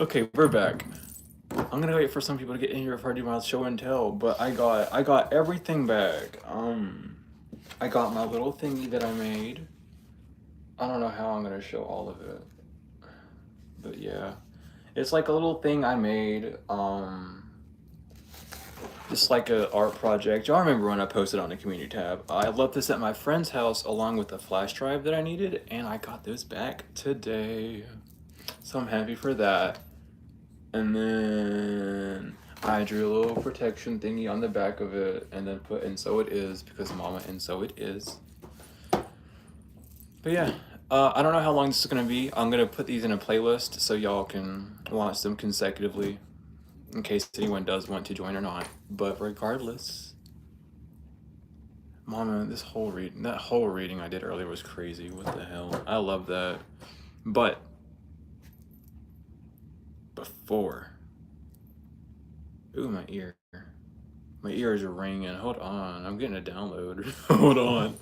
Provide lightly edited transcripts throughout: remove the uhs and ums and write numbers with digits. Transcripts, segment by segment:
Okay, we're back. I'm gonna wait for some people to get in here before I do my show and tell, but I got everything back. I got my little thingy that I made. I don't know how I'm gonna show all of it, but yeah, it's like a little thing I made. Just like a art project. Y'all remember when I posted on the community tab? I left this at my friend's house along with a flash drive that I needed, and I got those back today. So I'm happy for that. And then I drew a little protection thingy on the back of it, and then put "and so it is" because Mama and so it is. But yeah, I don't know how long this is gonna be. I'm gonna put these in a playlist so y'all can watch them consecutively, in case anyone does want to join or not. But regardless, Mama, that whole reading I did earlier was crazy. What the hell? I love that. But before, ooh, my ear. My ears are ringing. Hold on, I'm getting a download. Hold on.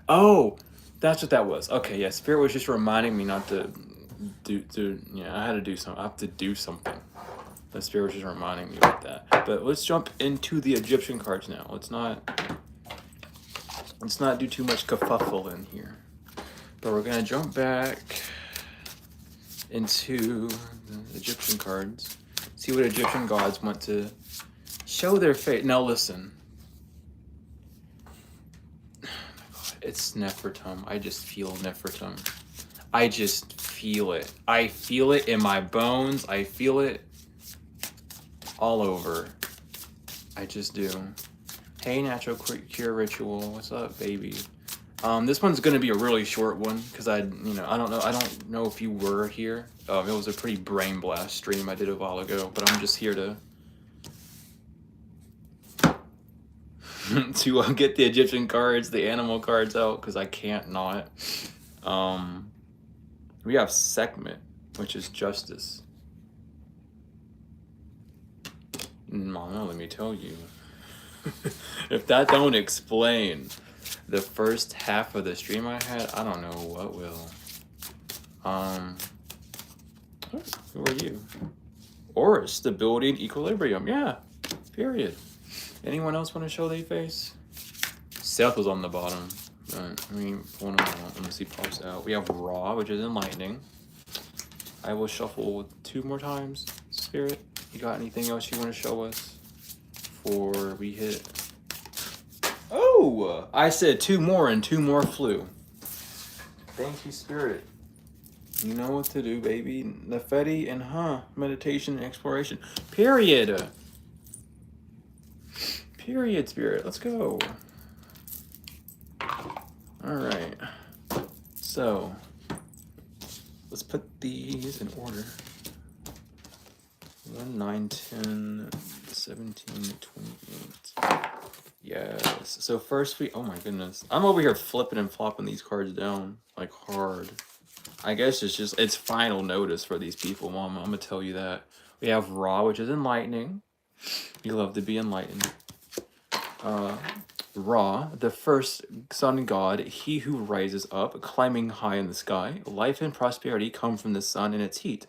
Oh, that's what that was. Okay, yeah. Spirit was just reminding me not to do. Yeah, I had to do something. I have to do something. The Spirit was just reminding me about that. But let's jump into the Egyptian cards now. Let's not do too much kerfuffle in here. But we're gonna jump back into the Egyptian cards. See what Egyptian gods want to show their face. Now listen. It's Nefertum. I just feel Nefertum. I just feel it. I feel it in my bones. I feel it all over. I just do. Hey, Natural Cure Ritual. What's up, baby? This one's gonna be a really short one because I don't know if you were here. It was a pretty brain blast stream I did a while ago, but I'm just here to to get the Egyptian cards, the animal cards out because I can't not. We have Sekhmet, which is justice. Mama, let me tell you. If that don't explain the first half of the stream I had, I don't know what will. Who are you? Or stability and equilibrium. Yeah, period. Anyone else want to show their face? Seth was on the bottom. But, I mean, pulling them out. Let me see, pops out. We have Raw, which is enlightening. I will shuffle 2 more times. Spirit, you got anything else you want to show us before we hit? Oh, I said 2 more and 2 more flew. Thank you, Spirit. You know what to do, baby. Nefetti and meditation and exploration. Period. Period, Spirit. Let's go. All right. So, let's put these in order. 1, 9, 10, 17, 28. Yes. So first oh my goodness. I'm over here flipping and flopping these cards down like hard. I guess it's final notice for these people, Mom. I'm gonna tell you that. We have Ra, which is enlightening. You love to be enlightened. Ra, the first sun god, he who rises up, climbing high in the sky. Life and prosperity come from the sun and its heat.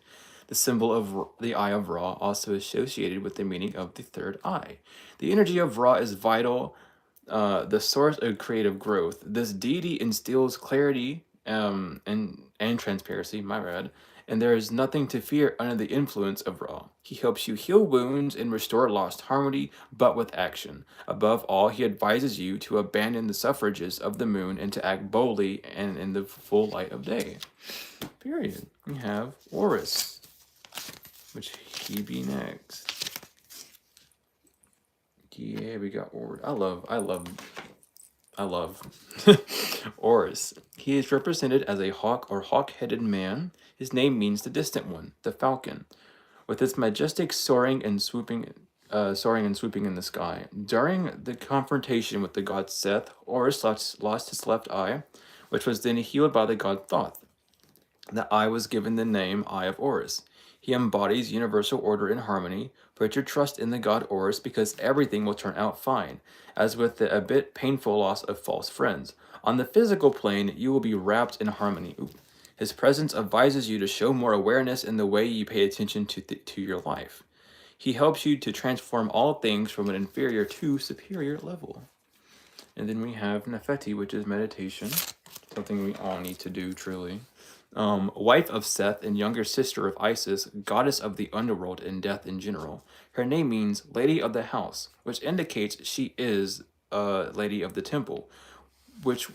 The symbol of the Eye of Ra, also associated with the meaning of the third eye. The energy of Ra is vital, the source of creative growth. This deity instills clarity and transparency, my bad, and there is nothing to fear under the influence of Ra. He helps you heal wounds and restore lost harmony, but with action. Above all, he advises you to abandon the suffrages of the moon and to act boldly and in the full light of day. Period. We have Horus, which he be next. Yeah, we got Horus. I love Horus. He is represented as a hawk or hawk-headed man. His name means the distant one, the falcon. With its majestic soaring and swooping in the sky. During the confrontation with the god Seth, Horus lost his left eye, which was then healed by the god Thoth. The eye was given the name Eye of Horus. He embodies universal order and harmony. Put your trust in the god Horus because everything will turn out fine, as with the a bit painful loss of false friends. On the physical plane, you will be wrapped in harmony. Ooh. His presence advises you to show more awareness in the way you pay attention to your life. He helps you to transform all things from an inferior to superior level. And then we have Nefeti, which is meditation, something we all need to do truly. Wife of Seth and younger sister of Isis, goddess of the underworld and death in general. Her name means Lady of the House, which indicates she is Lady of the Temple, which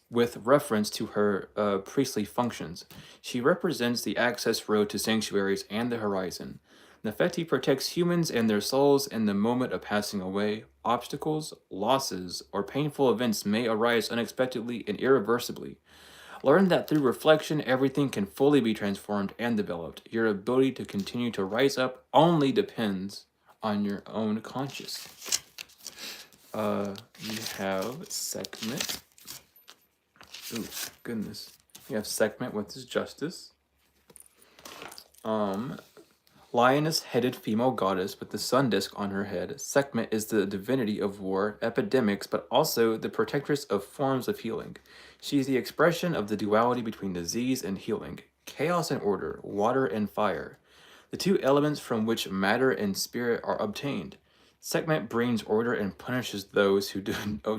with reference to her priestly functions. She represents the access road to sanctuaries and the horizon. Nefeti protects humans and their souls in the moment of passing away. Obstacles, losses, or painful events may arise unexpectedly and irreversibly. Learn that through reflection, everything can fully be transformed and developed. Your ability to continue to rise up only depends on your own conscience. You have Sekhmet. Ooh, goodness. You have Sekhmet with his justice. Lioness-headed female goddess with the sun disk on her head. Sekhmet is the divinity of war, epidemics, but also the protectress of forms of healing. She is the expression of the duality between disease and healing, chaos and order, water and fire, the two elements from which matter and spirit are obtained. Sekhmet brings order and punishes those who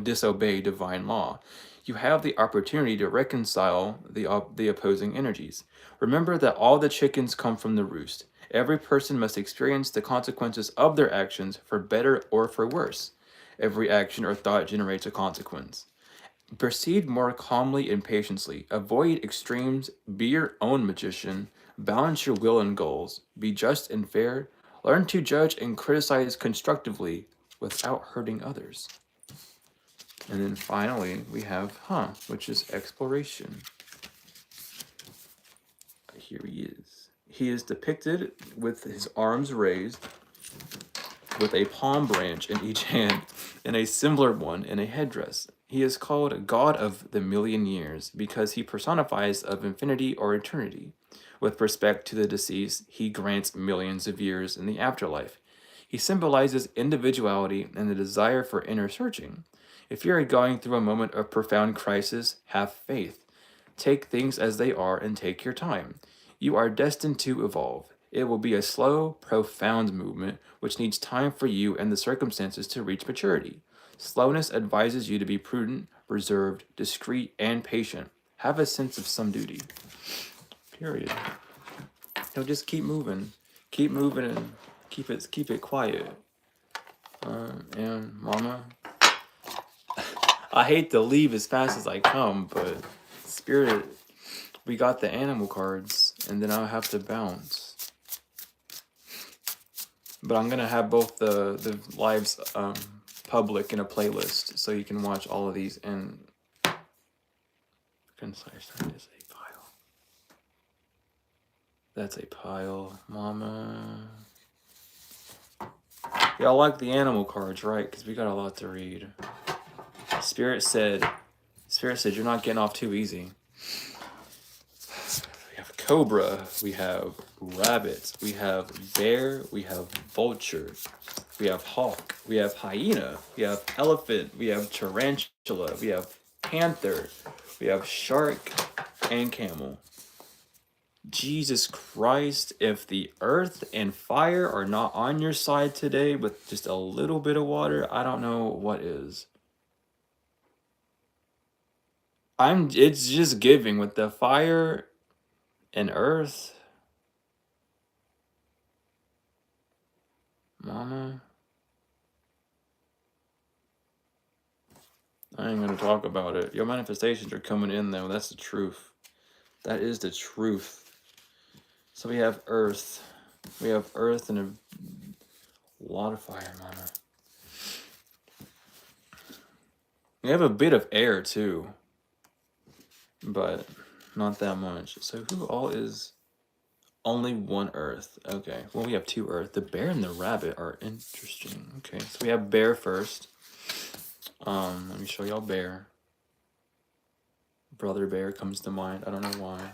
disobey divine law. You have the opportunity to reconcile the opposing energies. Remember that all the chickens come from the roost. Every person must experience the consequences of their actions, for better or for worse. Every action or thought generates a consequence. Proceed more calmly and patiently. Avoid extremes. Be your own magician. Balance your will and goals. Be just and fair. Learn to judge and criticize constructively without hurting others. And then finally, we have which is exploration. Here he is. He is depicted with his arms raised, with a palm branch in each hand, and a similar one in a headdress. He is called God of the Million Years because he personifies of infinity or eternity. With respect to the deceased, he grants millions of years in the afterlife. He symbolizes individuality and the desire for inner searching. If you are going through a moment of profound crisis, have faith. Take things as they are and take your time. You are destined to evolve. It will be a slow, profound movement which needs time for you and the circumstances to reach maturity. Slowness advises you to be prudent, reserved, discreet, and patient. Have a sense of some duty. Period. Just keep moving. Keep moving and keep it quiet. And mama, I hate to leave as fast as I come, but Spirit, we got the animal cards, and then I'll have to bounce. But I'm gonna have both the lives public in a playlist, so you can watch all of these in concise. That is a pile. That's a pile, mama. Y'all like the animal cards, right? Because we got a lot to read. Spirit said, you're not getting off too easy. We have cobra, we have rabbit, we have bear, we have vulture, we have hawk, we have hyena, we have elephant, we have tarantula, we have panther, we have shark, and camel. Jesus Christ, if the earth and fire are not on your side today with just a little bit of water, I don't know what is. It's just giving with the fire and earth. Mama. I ain't gonna talk about it. Your manifestations are coming in though. That's the truth. That is the truth. So we have earth. We have earth and a lot of fire, mama. We have a bit of air too, but not that much. So who all is only one earth? Okay, well we have two earth. The bear and the rabbit are interesting. Okay, so we have bear first. Let me show y'all bear. Brother bear comes to mind. I don't know why.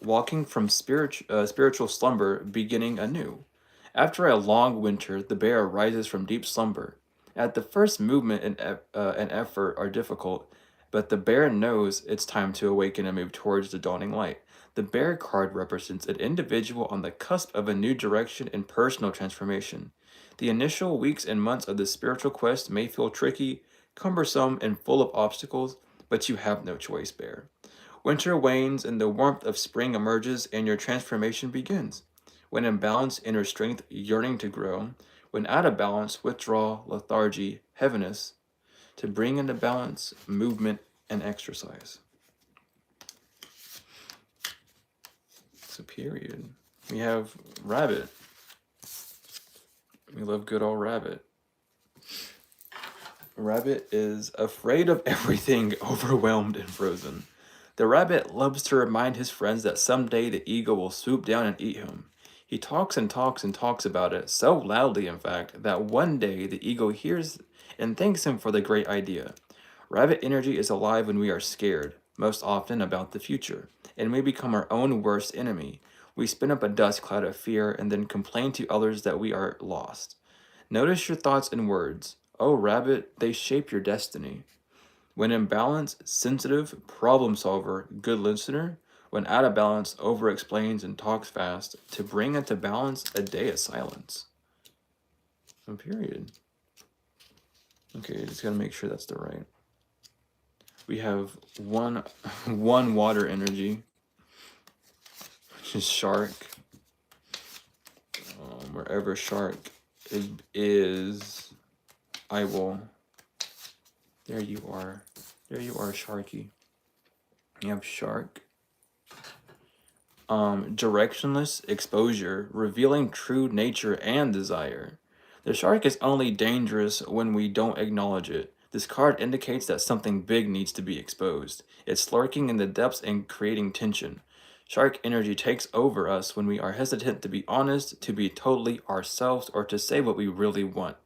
Walking from spiritual slumber, beginning anew. After a long winter, the bear arises from deep slumber. At the first movement and effort are difficult. But the bear knows it's time to awaken and move towards the dawning light. The bear card represents an individual on the cusp of a new direction and personal transformation. The initial weeks and months of this spiritual quest may feel tricky, cumbersome, and full of obstacles, but you have no choice, bear. Winter wanes and the warmth of spring emerges, and your transformation begins. When in balance, inner strength, yearning to grow. When out of balance, withdrawal, lethargy, heaviness, to bring into balance, movement, and exercise. So, period. We have rabbit. We love good old rabbit. Rabbit is afraid of everything, overwhelmed and frozen. The rabbit loves to remind his friends that someday the eagle will swoop down and eat him. He talks and talks and talks about it, so loudly in fact, that one day the eagle hears and thanks him for the great idea. Rabbit energy is alive when we are scared, most often about the future, and we become our own worst enemy. We spin up a dust cloud of fear and then complain to others that we are lost. Notice your thoughts and words. Oh, rabbit, they shape your destiny. When in balance, sensitive, problem solver, good listener. When out of balance, over explains and talks fast. To bring into balance, a day of silence. So period. Okay, just gotta make sure that's the right. We have one water energy, which is shark. Wherever shark is, I will. There you are. There you are, Sharky. You have shark. Directionless exposure, revealing true nature and desire. The shark is only dangerous when we don't acknowledge it. This card indicates that something big needs to be exposed. It's lurking in the depths and creating tension. Shark energy takes over us when we are hesitant to be honest, to be totally ourselves, or to say what we really want.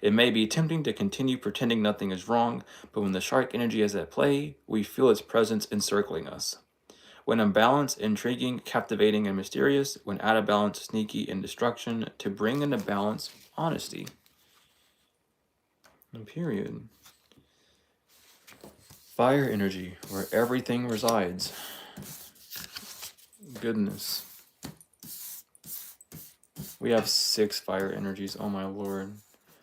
It may be tempting to continue pretending nothing is wrong, but when the shark energy is at play, we feel its presence encircling us. When unbalanced, intriguing, captivating, and mysterious. When out of balance, sneaky, and destruction. To bring into balance, honesty. And period. Fire energy, where everything resides. Goodness. We have 6 fire energies, oh my lord.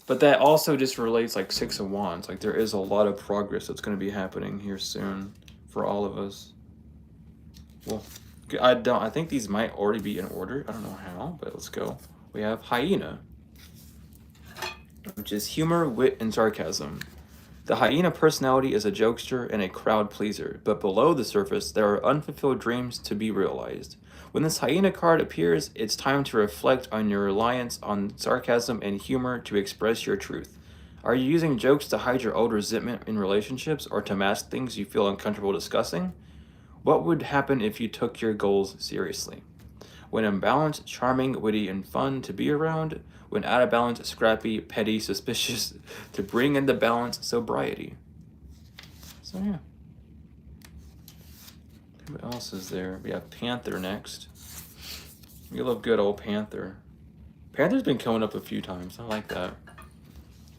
But that also just relates like 6 of Wands. Like there is a lot of progress that's going to be happening here soon for all of us. Well, I think these might already be in order. I don't know how, but let's go. We have hyena, which is humor, wit, and sarcasm. The hyena personality is a jokester and a crowd pleaser, but below the surface, there are unfulfilled dreams to be realized. When this hyena card appears, it's time to reflect on your reliance on sarcasm and humor to express your truth. Are you using jokes to hide your old resentment in relationships or to mask things you feel uncomfortable discussing? What would happen if you took your goals seriously? When in balance, charming, witty, and fun to be around. When out of balance, scrappy, petty, suspicious, to bring into balance, sobriety. So yeah. What else is there? We have Panther next. We love good old Panther. Panther's been coming up a few times. I like that.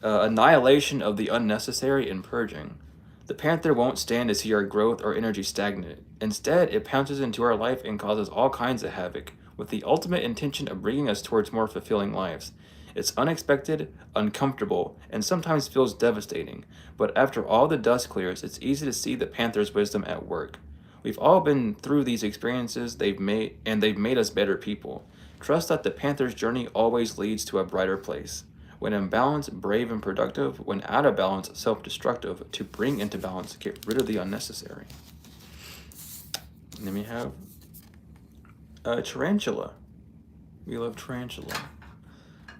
Annihilation of the unnecessary and purging. The Panther won't stand to see our growth or energy stagnant. Instead, it pounces into our life and causes all kinds of havoc, with the ultimate intention of bringing us towards more fulfilling lives. It's unexpected, uncomfortable, and sometimes feels devastating, but after all the dust clears, it's easy to see the Panther's wisdom at work. We've all been through these experiences they've made us better people. Trust that the Panther's journey always leads to a brighter place. When in balance, brave and productive. When out of balance, self-destructive. To bring into balance, get rid of the unnecessary. And then we have tarantula. We love tarantula.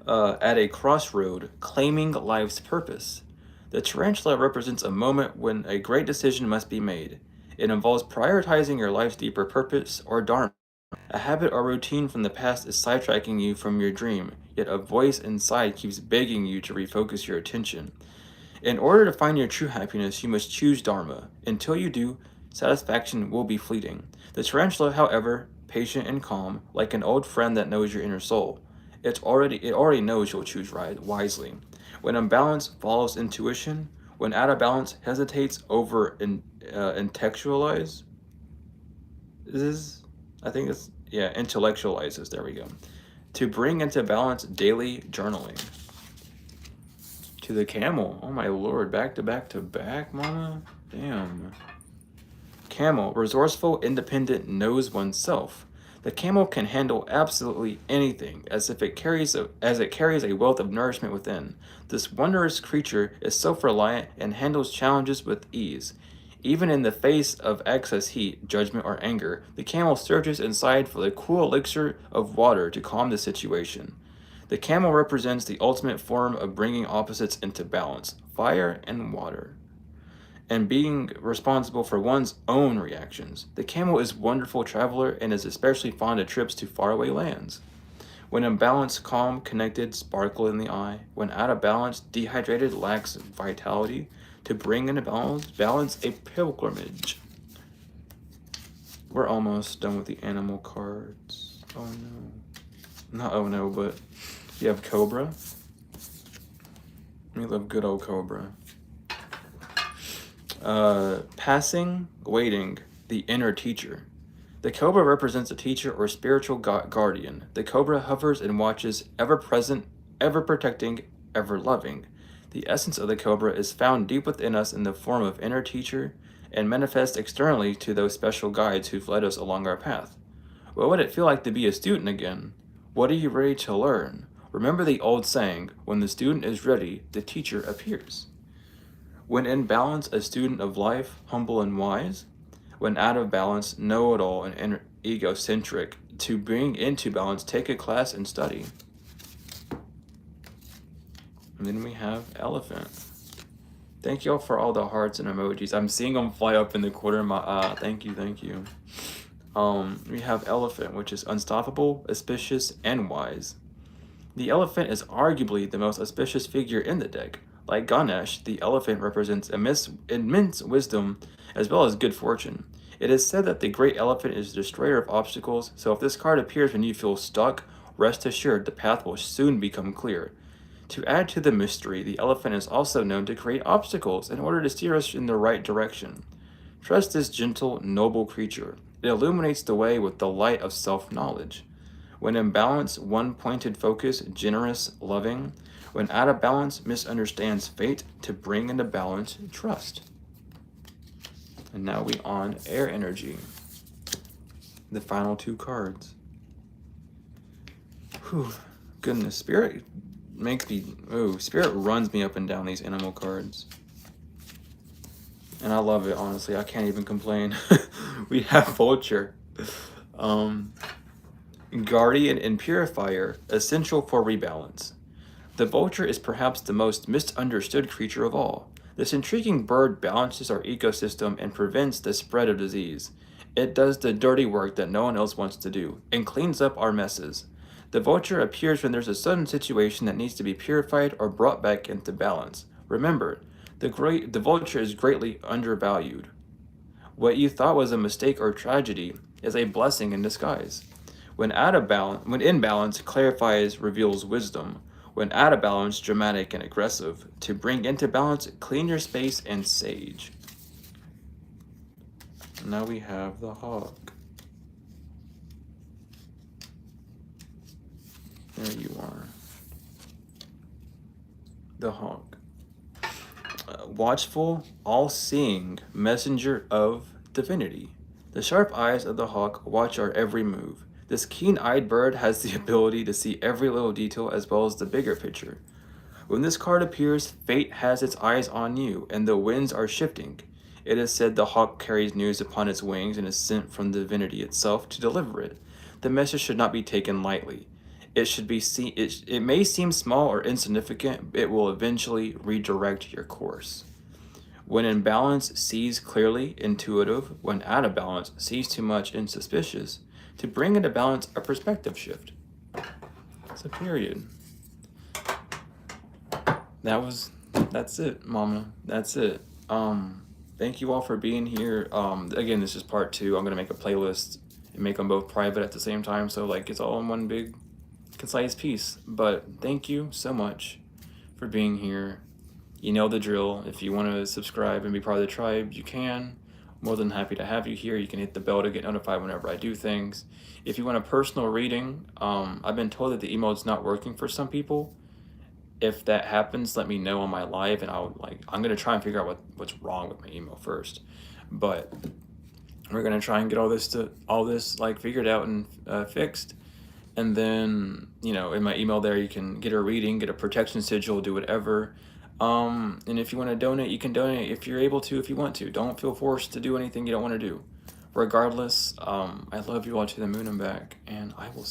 At a crossroad, claiming life's purpose. The tarantula represents a moment when a great decision must be made. It involves prioritizing your life's deeper purpose or dharma. A habit or routine from the past is sidetracking you from your dream, yet a voice inside keeps begging you to refocus your attention. In order to find your true happiness, you must choose dharma. Until you do, satisfaction will be fleeting. The tarantula, however, patient and calm, like an old friend that knows your inner soul. It already knows you'll choose wisely. When unbalance follows intuition, When out of balance, hesitates over intellectualize. I think it's, yeah, intellectualizes. There we go. To bring into balance daily journaling. To the camel. Oh my lord. Back to back to back, mama. Damn. Camel. Resourceful, independent, knows oneself. The camel can handle absolutely anything, as it carries a wealth of nourishment within. This wondrous creature is self-reliant and handles challenges with ease. Even in the face of excess heat, judgment, or anger, the camel searches inside for the cool elixir of water to calm the situation. The camel represents the ultimate form of bringing opposites into balance, fire and water, and being responsible for one's own reactions. The camel is a wonderful traveler and is especially fond of trips to faraway lands. When in balance, calm, connected, sparkle in the eye. When out of balance, dehydrated, lacks vitality. To bring into balance, a pilgrimage. We're almost done with the animal cards. Oh no. Not oh no, but you have Cobra. We love good old Cobra. Passing, waiting, the inner teacher. The cobra represents a teacher or spiritual guardian. The cobra hovers and watches, ever present, ever protecting, ever loving. The essence of the cobra is found deep within us in the form of inner teacher and manifests externally to those special guides who've led us along our path. What would it feel like to be a student again? What are you ready to learn? Remember the old saying, when the student is ready, the teacher appears. When in balance, a student of life, humble and wise. When out of balance, know-it-all and egocentric. To bring into balance, take a class and study. And then we have elephant. Thank you all for all the hearts and emojis. I'm seeing them fly up in the corner of my thank you. We have elephant, which is unstoppable, auspicious, and wise. The elephant is arguably the most auspicious figure in the deck. Like Ganesh, the elephant represents immense wisdom as well as good fortune. It is said that the great elephant is the destroyer of obstacles, so if this card appears when you feel stuck, rest assured the path will soon become clear. To add to the mystery, the elephant is also known to create obstacles in order to steer us in the right direction. Trust this gentle, noble creature. It illuminates the way with the light of self-knowledge. When in balance, one-pointed focus, generous, loving. When out of balance, misunderstands fate. To bring into balance, trust. And now we on air energy. The final two cards. Whew, goodness, Spirit makes me, Spirit runs me up and down these animal cards. And I love it, honestly. I can't even complain. We have Vulture. Guardian and Purifier, essential for rebalance. The vulture is perhaps the most misunderstood creature of all. This intriguing bird balances our ecosystem and prevents the spread of disease. It does the dirty work that no one else wants to do, and cleans up our messes. The vulture appears when there's a sudden situation that needs to be purified or brought back into balance. Remember, the vulture is greatly undervalued. What you thought was a mistake or tragedy is a blessing in disguise. When in balance, clarifies, reveals wisdom. When out of balance, dramatic and aggressive. To bring into balance, clean your space and sage. Now we have the hawk. There you are. The hawk. Watchful, all-seeing, messenger of divinity. The sharp eyes of the hawk watch our every move. This keen-eyed bird has the ability to see every little detail as well as the bigger picture. When this card appears, fate has its eyes on you, and the winds are shifting. It is said the hawk carries news upon its wings and is sent from the divinity itself to deliver it. The message should not be taken lightly. It may seem small or insignificant, but it will eventually redirect your course. When in balance, sees clearly, intuitive. When out of balance, sees too much and suspicious. To bring into balance, a perspective shift. It's a period. That's it, mama. That's it. Thank you all for being here. Again, this is part 2. I'm gonna make a playlist and make them both private at the same time, so like it's all in one big concise piece. But thank you so much for being here. You know the drill. If you want to subscribe and be part of the tribe, you can. More than happy to have you here. You can hit the bell to get notified whenever I do things. If you want a personal reading, I've been told that the emote's not working for some people. If that happens, let me know on my live, and I'm gonna try and figure out what's wrong with my email first. But we're gonna try and get all this like figured out and fixed. And then, in my email there, you can get a reading, get a protection sigil, do whatever. And if you want to donate, you can donate if you're able to, if you want to. Don't feel forced to do anything you don't want to do. Regardless, I love you all to the moon and back, and I will